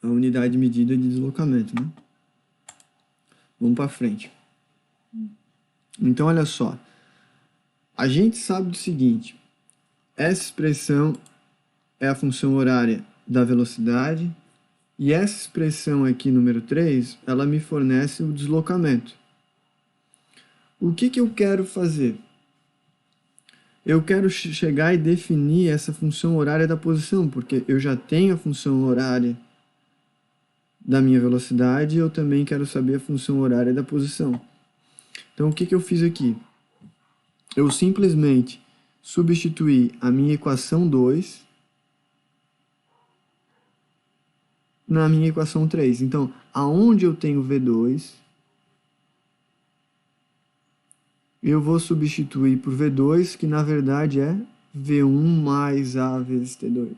a unidade de medida de deslocamento, né? Vamos para frente. Então, olha só. A gente sabe do seguinte. Essa expressão é a função horária da velocidade. E essa expressão aqui, número 3, ela me fornece o deslocamento. O que eu quero fazer? Eu quero chegar e definir essa função horária da posição, porque eu já tenho a função horária da minha velocidade e eu também quero saber a função horária da posição. Então, o que eu fiz aqui? Eu simplesmente substituí a minha equação 2 na minha equação 3. Então, aonde eu tenho V2, eu vou substituir por V2, que na verdade é V1 mais A vezes T2.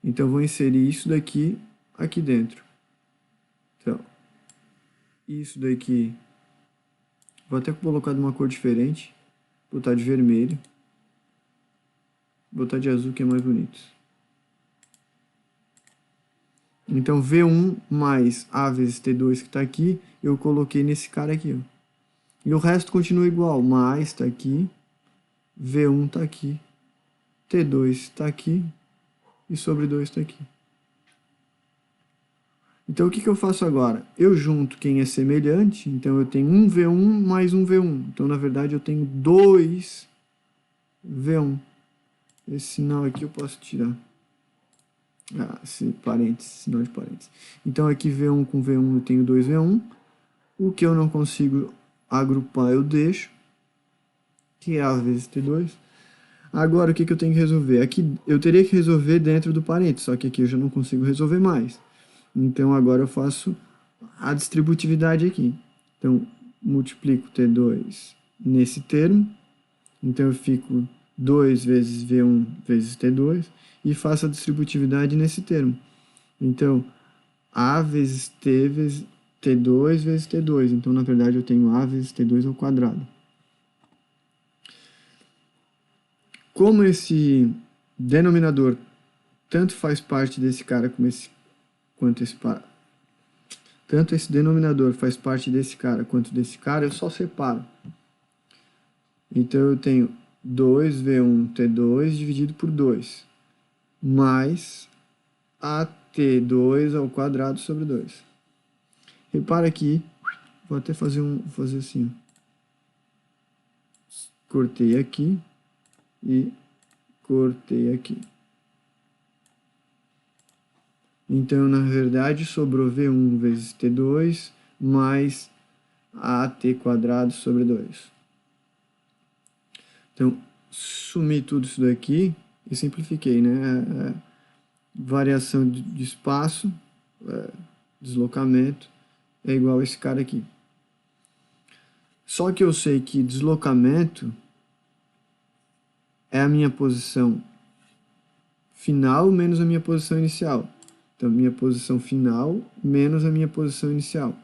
Então, eu vou inserir isso daqui aqui dentro. Então, isso daqui, vou até colocar de uma cor diferente, botar de vermelho, botar de azul que é mais bonito. Então, V1 mais A vezes T2 que está aqui, eu coloquei nesse cara aqui. Ó. E o resto continua igual. Mais está aqui, V1 está aqui, T2 está aqui e sobre 2 está aqui. Então, o que eu faço agora? Eu junto quem é semelhante, então eu tenho um V1 mais um V1. Então, na verdade, eu tenho 2 V1. Esse sinal aqui eu posso tirar. Esse parênteses, sinal de parênteses. Então, aqui V1 com V1 eu tenho 2 V1. O que eu não consigo agrupar eu deixo, que é A vezes T2. Agora, o que eu tenho que resolver? Aqui eu teria que resolver dentro do parênteses, só que aqui eu já não consigo resolver mais. Então, agora eu faço a distributividade aqui. Então, multiplico T2 nesse termo. Então, eu fico 2 vezes V1 vezes T2 e faço a distributividade nesse termo. Então, A vezes T vezes T2 vezes T2. Então, na verdade, eu tenho A vezes T2 ao quadrado. Como esse denominador tanto faz parte desse cara como tanto esse denominador faz parte desse cara quanto desse cara, eu só separo. Então, eu tenho 2V1T2 dividido por 2, mais AT2 ao quadrado sobre 2. Repara aqui, vou até fazer assim. Cortei aqui e cortei aqui. Então, na verdade, sobrou V1 vezes T2 mais AT quadrado sobre 2. Então, sumi tudo isso daqui e simplifiquei, né? Variação de espaço, deslocamento, é igual a esse cara aqui. Só que eu sei que deslocamento é a minha posição final menos a minha posição inicial. Então, minha posição final menos a minha posição inicial.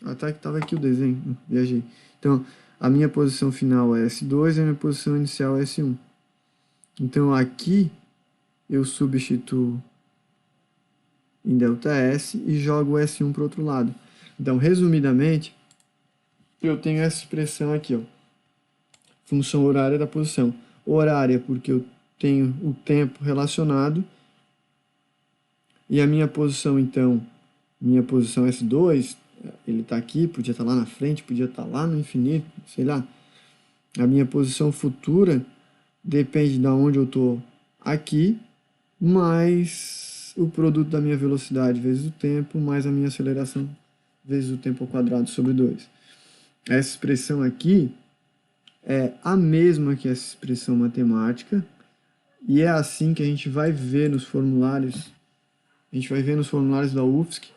Até que estava aqui o desenho, viajei. Então, a minha posição final é S2 e a minha posição inicial é S1. Então, aqui eu substituo em ΔS e jogo o S1 para o outro lado. Então, resumidamente, eu tenho essa expressão aqui, ó, função horária da posição. Horária porque eu tenho o tempo relacionado e a minha posição, então, minha posição S2, ele está aqui, podia estar lá na frente, podia estar lá no infinito, sei lá. A minha posição futura depende de onde eu estou aqui, mais o produto da minha velocidade vezes o tempo, mais a minha aceleração vezes o tempo ao quadrado sobre 2. Essa expressão aqui é a mesma que essa expressão matemática, e é assim que a gente vai ver nos formulários. A gente vai ver nos formulários da UFSC,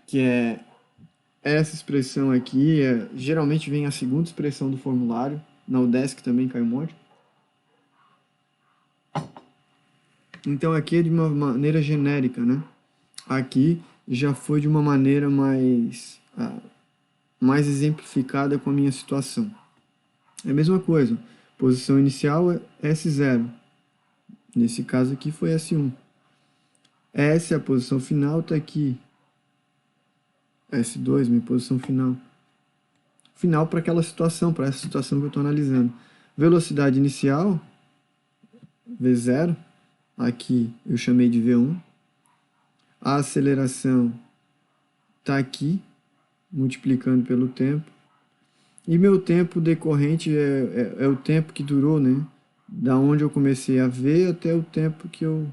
que é essa expressão aqui, geralmente vem a segunda expressão do formulário, na UDESC também cai um monte. Então aqui é de uma maneira genérica, né? Aqui já foi de uma maneira mais exemplificada com a minha situação. É a mesma coisa, posição inicial é S0, Nesse caso aqui foi S1. S, a posição final, está aqui. S2, minha posição final. Final para aquela situação, para essa situação que eu estou analisando. Velocidade inicial, V0. Aqui eu chamei de V1. A aceleração está aqui, multiplicando pelo tempo. E meu tempo decorrente é o tempo que durou, né? Da onde eu comecei a ver até o tempo que eu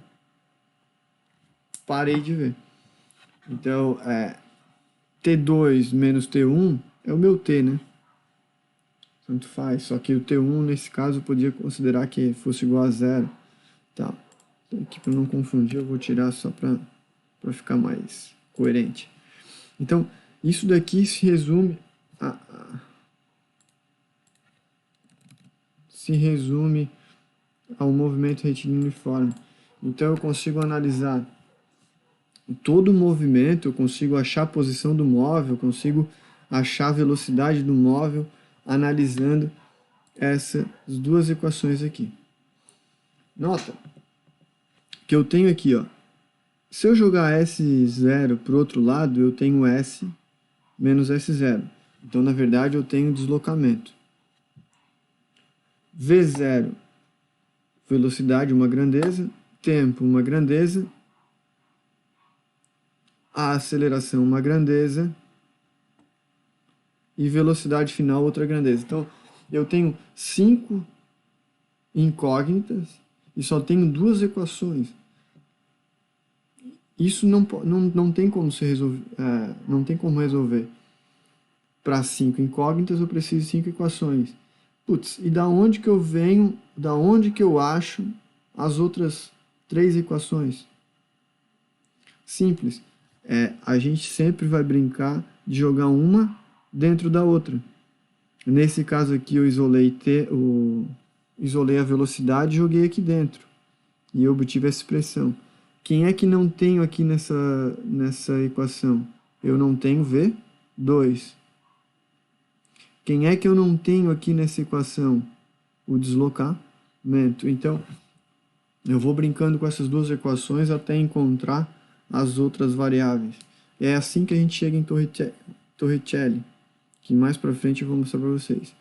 parei de ver. Então, T2 menos T1 é o meu T, né? Tanto faz. Só que o T1, nesse caso, eu podia considerar que fosse igual a zero. Tá. Então, aqui para não confundir, eu vou tirar só para ficar mais coerente. Então, isso daqui se resume ao movimento retilíneo uniforme. Então, eu consigo analisar todo o movimento, eu consigo achar a posição do móvel, eu consigo achar a velocidade do móvel analisando essas duas equações aqui. Nota que eu tenho aqui, ó, se eu jogar S0 para o outro lado, eu tenho S menos S0. Então, na verdade, eu tenho deslocamento. V0, velocidade, uma grandeza. Tempo, uma grandeza. A aceleração, uma grandeza. E velocidade final, outra grandeza. Então, eu tenho 5 incógnitas e só tenho 2 equações. Isso não tem como se resolver, não tem como resolver. Para 5 incógnitas eu preciso de 5 equações. Putz, e da onde que eu venho, da onde que eu acho as outras 3 equações? Simples. A gente sempre vai brincar de jogar uma dentro da outra. Nesse caso aqui eu isolei a velocidade e joguei aqui dentro. E eu obtive essa expressão. Quem é que não tenho aqui nessa equação? Eu não tenho V2. Quem é que eu não tenho aqui nessa equação? O deslocamento. Então, eu vou brincando com essas duas equações até encontrar as outras variáveis. É assim que a gente chega em Torricelli, que mais para frente eu vou mostrar para vocês.